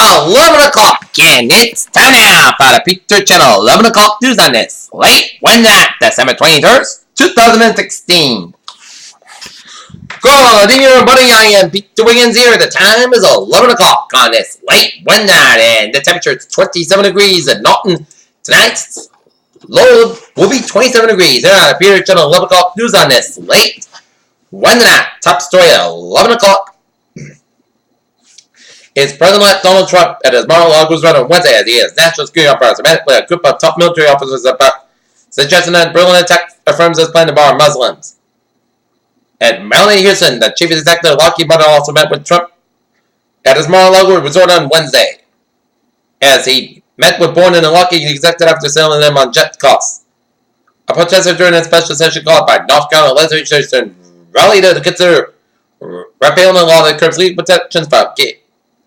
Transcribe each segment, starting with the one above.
11 o'clock, and it's time now for the Picture Channel 11 o'clock news on this late Wednesday, December 23rd, 2016. Good evening, everybody. I am Peter Wiggins here. The time is 11 o'clock on this late Wednesday, and the temperature is 27 degrees at Norton. Tonight's low will be 27 degrees. Here on the Picture Channel 11 o'clock news on this late Wednesday. Top story at 11 o'clock. Is President-elect Donald Trump at his Mar-a-Lago run on Wednesday as he has national security officers met with a group of top military officers about suggesting that brilliant attack affirms his plan to bar Muslims. At Melanie Houston, the chief executive of Lockheed Martin, also met with Trump at his Mar-a-Lago resort on Wednesday. As he met with Bourne and Lockheed executive after selling them on jet costs. A protester during a special session called by North Carolina legislation rallied to consider repealing a law that curbs legal protections for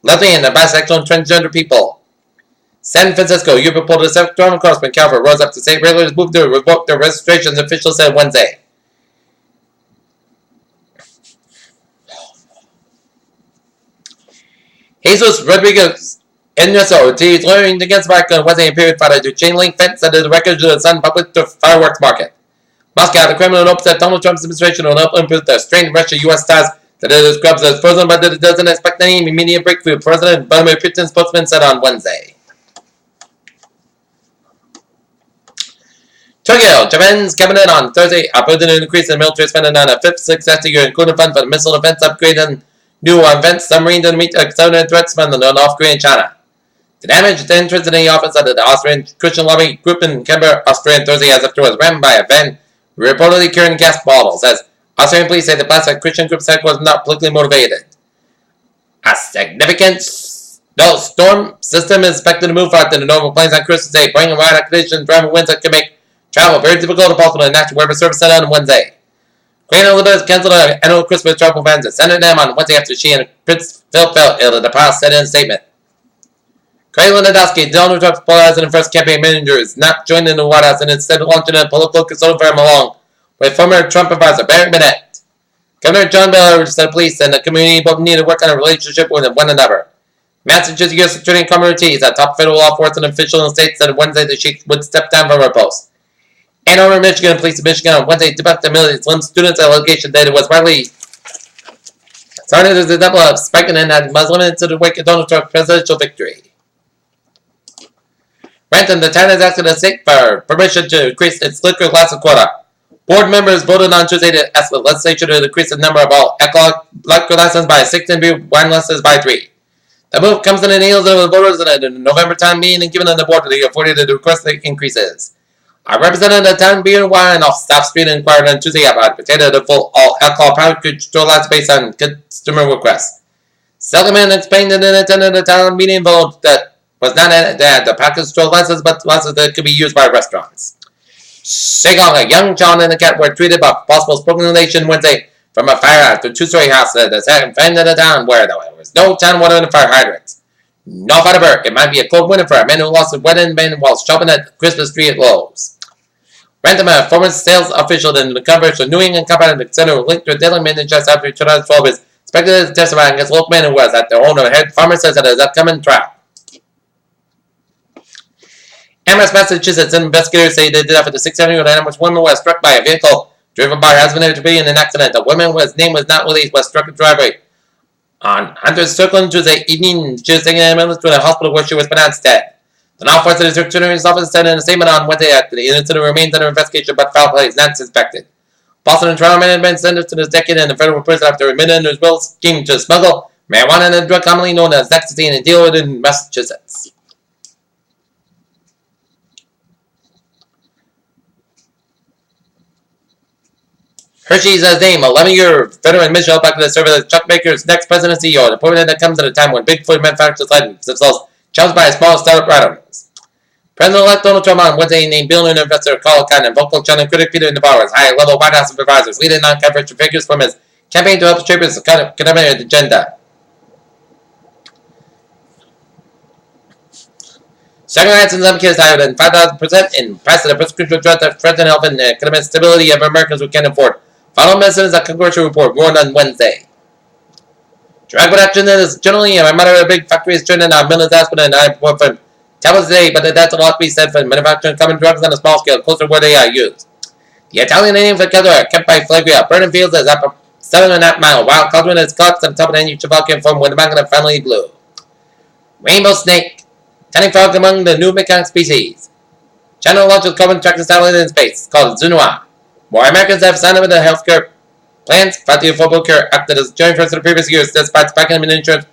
lesbian and bisexual and transgender people. San Francisco, youth reported a drama enforcement Calvert rose up to say regulators moved to revoke their registrations, officials said Wednesday. Jesus Rodriguez Ernesto Ortiz learned against America on Wednesday period followed to chain link fence under the record of the Sun public to fireworks market. Moscow, the Kremlin hopes that Donald Trump's administration will help improve the strained Russia-U.S. ties that it describes as frozen, but that it doesn't expect any immediate breakthrough, President Vladimir Putin's spokesman said on Wednesday. Tokyo, Japan's cabinet on Thursday approved an increase in military spending on a fifth successive year, including funds for the missile defense upgrade and new advanced submarines to meet accelerated threats from the North Korea and China. The damage to the entrance in the office of the Austrian Christian lobby group in Canberra, Austria, on Thursday as after was rammed by a van reportedly carrying gas bottles, as Australian police say the blast Christian group's attack was not politically motivated. A significant storm system is expected to move out to the normal plains on Christmas Day, bringing wide conditions, driving winds that could make travel very difficult to Baltimore, the National Weather Service said on Wednesday. Queen Elizabeth canceled an annual Christmas travel plans and sent them on Wednesday after she and Prince Philip fell ill, the Post said in a statement. Craig Nadowski, Donald Trump's president and first campaign manager, is not joining the White House and instead launching a political consulting firm along with former Trump advisor Barry Bennett. Governor John Bell said police and the community both need to work on a relationship with one another. Massachusetts U.S. Attorney Carmen Ortiz, a top federal law enforcement official in the state, said Wednesday that she would step down from her post. Ann Arbor, Michigan, police in Michigan on Wednesday debunked the military Slim students' allegation that it was widely started as a double of spiking and had Muslim into the wake of Donald Trump's presidential victory. Renton, the town has asked the state for permission to increase its liquor license quota. Board members voted on Tuesday to ask the legislature to increase the number of all alcoholic liquor licenses by 6 and beer wine licenses by 3. The move comes in the heels of the voters in the November town meeting and given on the board the authority to request the increases. A representative of the town beer and wine off South Street inquired on Tuesday about potato to full all alcohol package store license based on consumer requests. Seligman explained in an attendant of the town meeting vote that was not that the package store license, but license that could be used by restaurants. Shegong, a young child and a cat were treated by possible speculation Wednesday from a fire after a two-story house that is in the town where there was no town water in the fire hydrants. No fiber, it might be a cold winter for a man who lost a wedding band while shopping at Christmas tree at Lowe's. Rantham, a former sales official in the coverage of New England Company Center linked to a deadly man in just after 2012 is expected to testify against local man who was at the owner head farmer says at his upcoming trial. Amherst, Massachusetts investigators say they did after the 6-7-year-old Amherst woman was struck by a vehicle driven by her husband to be in an accident. The woman's name was not released, was struck in the driveway. On Hunter's Circle Tuesday evening, she was taken an ambulance to the hospital where she was pronounced dead. The law enforcement district attorney's office said in a statement on Wednesday that the incident remains under investigation, but foul play is not suspected. Boston and Toronto men had been sentenced to this decade in the federal prison after admitting to his will scheme to smuggle marijuana and a drug commonly known as ecstasy and deal with it in Massachusetts. Hershey's name, 11-year veteran Michelle back to the serve as Chuck Baker's next president and CEO, an appointment that comes at a time when big food manufacturers find themselves challenged by a small startup rivals. President-elect Donald Trump on Wednesday named billionaire investor Carl Icahn and vocal China critic Peter Navarro as high-level White House supervisors, leading non-confidential figures from his campaign to help shape his economic agenda. Sugar rates in some cases higher than 5,000% in price of the prescription drug that threaten health and economic stability of Americans who can't afford. Final medicine is a congressional report warned on Wednesday. Drug production is generally a matter of big factories turning out millions of aspirin and ibuprofen tablets a day, but that's a lot to be said for manufacturing common drugs on a small scale, closer to where they are used. The Italian name for killer kept by Flagria. Burning fields is up 7.5 miles. Wild cauldron is caught on top of the Chevalier form with a magnet family blue. Rainbow snake. Tiny frog among the new mechanic species. China launches carbon tractor satellite in space called Zunua. More Americans have signed up with the healthcare plans. Party of football care acted as joint first in the previous years, despite backing in insurance.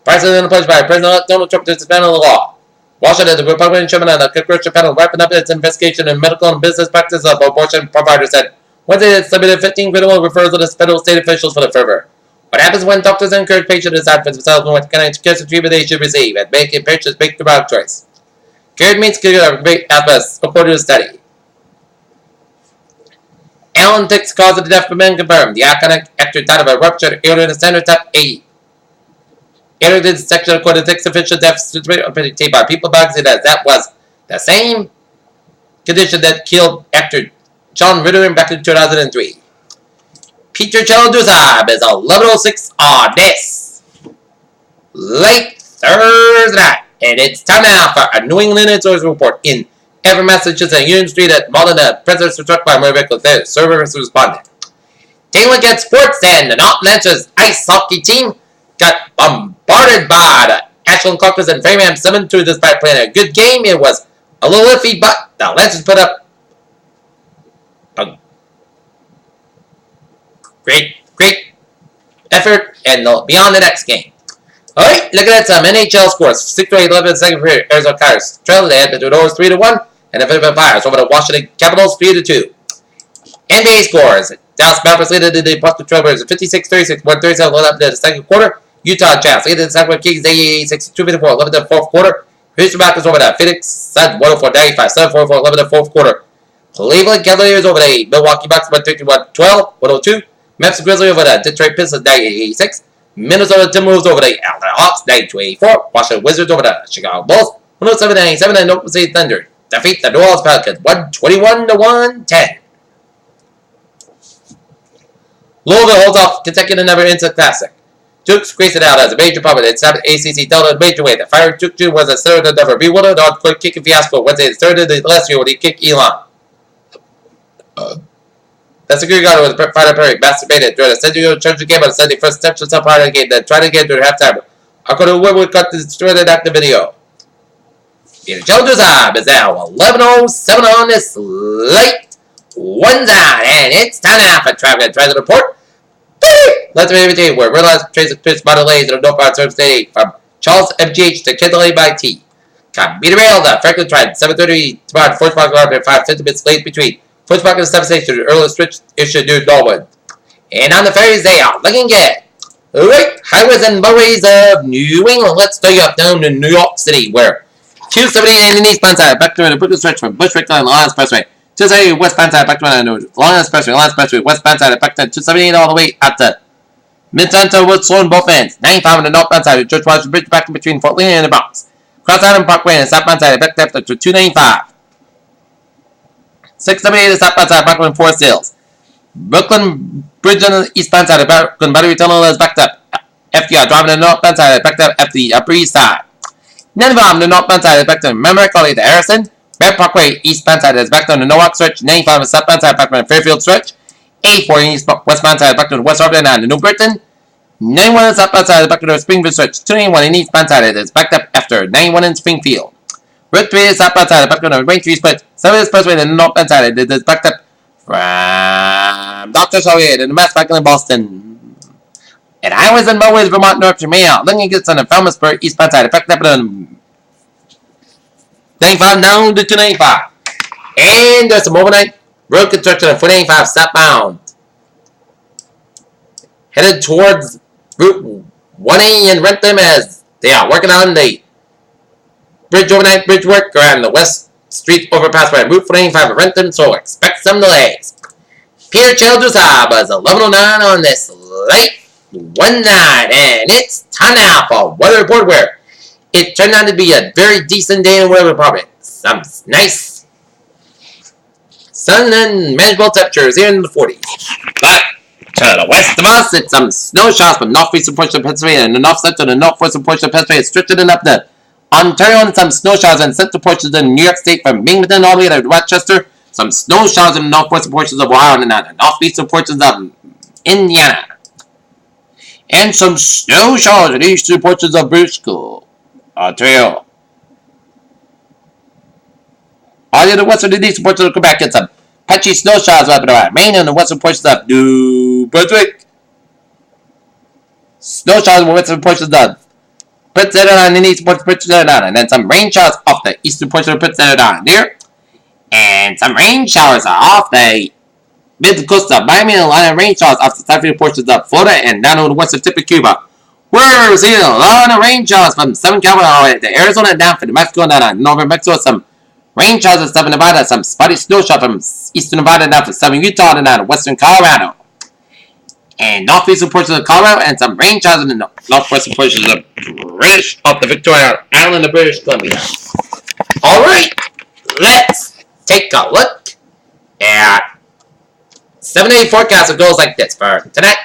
Prices are pledged by President Donald Trump to suspend the law. Washington, the Republican chairman of the Congressional panel, wrapping up its investigation in medical and business practices of abortion providers, said Wednesday it submitted 15 critical referrals to the federal state officials for the fervor. What happens when doctors encourage patients to decide for themselves what kind of cancer treatment they should receive and make patients make the right choice? Cured means cured of great atlas, according to the study. Alan Tick's cause of the death of men confirmed. The iconic actor died of a ruptured aorta in the center top 8. Aorta dissection according to Tick's official death certificate by People magazine that was the same condition that killed actor John Ritter back in 2003. Peter Cheladuzab is 11:06 on this late Thursday night, and it's time now for a New England Insiders report in Everett, Massachusetts, and Union Street at Malden. The presidents were struck by motor vehicles. The service responded. Taking a look at sports, and the North Lancers ice hockey team got bombarded by the Ashland Caucus and Framingham 7-2 despite playing a good game. It was a little iffy, but the Lancers put up a great effort and beyond the next game. Alright, look at that some NHL scores. 6-8-11 in the second period. Arizona Coyotes trailed the Edmonton Oilers 3-1, and the Philadelphia Flyers over the Washington Capitals 3-2. NBA scores. Dallas Mavericks leaded the Boston Trailblazers 56-36, 137 led up to the second quarter. Utah Jazz leaded the Sacramento Kings 86-54, 11 to the fourth quarter. Houston Rockets over the Phoenix Suns 104-95, 7-4, 11 to the fourth quarter. Cleveland Cavaliers over the Milwaukee Bucks 151-12, 102. Memphis Grizzlies over the Detroit Pistons 98-86. Minnesota Timberwolves over the Atlanta Hawks 92-84. Washington Wizards over the Chicago Bulls 107-97, and Oklahoma City Thunder defeat the New Orleans Pelicans 121-110. Louisville holds off Kentucky in another Inter Classic. Duke squeezed it out as a major problem. It's not ACC Delta major way. The fire Duke Jr. was a third of never bewildered on quick kicking fiasco Wednesday, the third of the last year when he kicked Elon. The security guard was Fighter Perry masturbated during a Central Church game on Sunday, first step to some part of the game, then tried again during halftime. According to Woodward, cut the destroyed active video. The Children's Hub is now 11:07 on this late Wednesday, and it's time now for traffic and transit report. Let's move where realized traces pitched by delays in the northbound service day from Charles MGH to Kindle by T. Commuter rail, the Franklin train 7:30 tomorrow, 4 o'clock around 50 minutes late between 4 o'clock and 7 station. The earliest switch issued due Norwood. And on the ferries, they are looking good. Alright, highways and byways of New England. Let's take you up down to New York City, where 278 in the eastbound side, back to the Brooklyn stretch from Bushwick to the Lions Expressway. 278 westbound side, back to the Lions Expressway, westbound side, back to 278 all the way up to Midtown to Woodlawn, both ends. 95 on the northbound side, George Washington Bridge back between Fort Lee and the Bronx. Cross Island Parkway and southbound side, back to 295. 678 is southbound side, back between Forest Hills. Brooklyn Bridge on the eastbound side, Brooklyn Battery Tunnel is backed up. FDR driving on the northbound side, backed up at the Upper East Side. Nineveh on the northbound side is backed to Memory College to Harrison. Red Parkway eastbound side is backed on the Norwalk stretch. 95 is southbound side, backed on the Fairfield stretch. 84 westbound side, backed on the West Hartland and the New Britain. 91 is southbound side, backed on the Springfield stretch. 291 in eastbound side is backed up after 91 in Springfield. Route 3 is southbound side, backed on the Range 3 split. 7 is expressway in the northbound side is backed up from Dr. Sawyer to the Mass back in Boston. And highways and byways, Vermont, North Jamaica. Looking gets on the Falmouthsburg eastbound side, backed up on 95 down to 295. And there's some overnight road construction on 495 southbound. Headed towards Route 1A in Rentham as they are working on the overnight bridge work around the West Street overpass by Route 485 at Rentham, so expect some delays. Peter Childress was 11:09 on this late one night, and it's time now for weather report where it turned out to be a very decent day in weather department. Some nice sun and manageable temperatures here in the 40s. But To the west of us, it's some snow showers from northeastern portion of Pennsylvania and the north central and northwestern portion of Pennsylvania, stretching up the Ontario and some snow showers in central portions of New York State from Binghamton all the way to Rochester. Some snow showers in the northwestern portions of Ohio and the northeastern portions of Indiana. And some snow showers in the eastern portions of British Ontario. All in the western and eastern portions of Quebec and some patchy snow showers up in Maine and the western portions of New Brunswick. Snow showers in the western portions of Prince Edward Island and the eastern portions of Prince Edward Island. And then some rain showers off the eastern portion of Prince Edward Island there. And some rain showers are off the mid coast of Miami and a lot of rain showers off the southern portions of Florida and down on the western tip of Cuba. We're seeing a lot of rain showers from Southern California to Arizona and down from New Mexico and down to northern Mexico. Some rain showers in southern Nevada, some spotty snow showers from eastern Nevada down to southern Utah and down to western Colorado. And northeastern portions of Colorado and some rain showers in the northwestern portions of British off the Victoria Island of British Columbia. Alright, let's take a look at 7-day forecast of goals like this for tonight.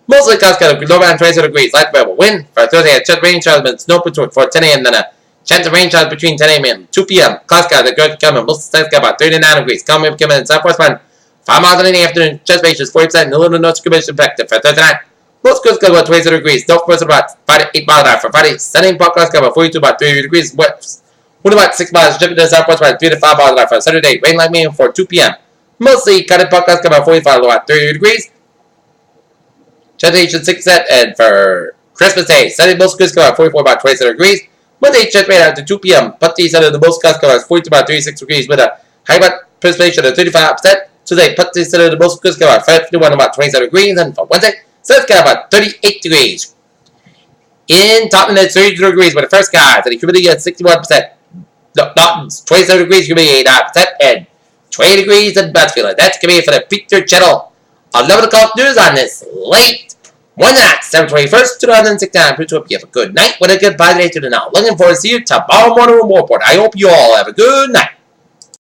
Mostly clouds got a low around 27 degrees. Light will wind for Thursday. A chance of rain showers and snow between 10 a.m. Then a chance of rain showers between 10 a.m. and 2 p.m. Clouds got a good coming. Most skies got about 39 degrees. Calm wind coming in southwest wind 5 miles in the afternoon. Chance of rain is 40% and a little notice commission effective for Thursday night. Most skies got about 27 degrees. Northwest about 5 to 8 miles an hour for Friday. Sunny park clouds got about 42 about 30 degrees. West wind about 6 miles. Shipping to the southwest about 3 to 5 miles an hour for Saturday. Rain like me for 2 p.m. Mostly cutting park clouds got about 45 about 30 degrees. Chance 6% and for Christmas Day, Sunday most skies got about 44 about 27 degrees. Monday chance rate after 2 p.m. Putty Sunday the most skies got about 42 about 36 degrees with a high precipitation of 35%. Today Putty Sunday the most skies got about 51 about 27 degrees, and for Wednesday sun's got about 38 degrees. In Taunton it's 32 degrees with the first skies and the humidity at 61%. Taunton's 27 degrees, humidity 89%, and 20 degrees in Batsfield. That's gonna be for the Feature Channel 11 o'clock news on this late Wednesday night, 7/21st, 2016. Please hope you have a good night with a good bye day to the now. Looking forward to see you tomorrow morning with more report. I hope you all have a good night.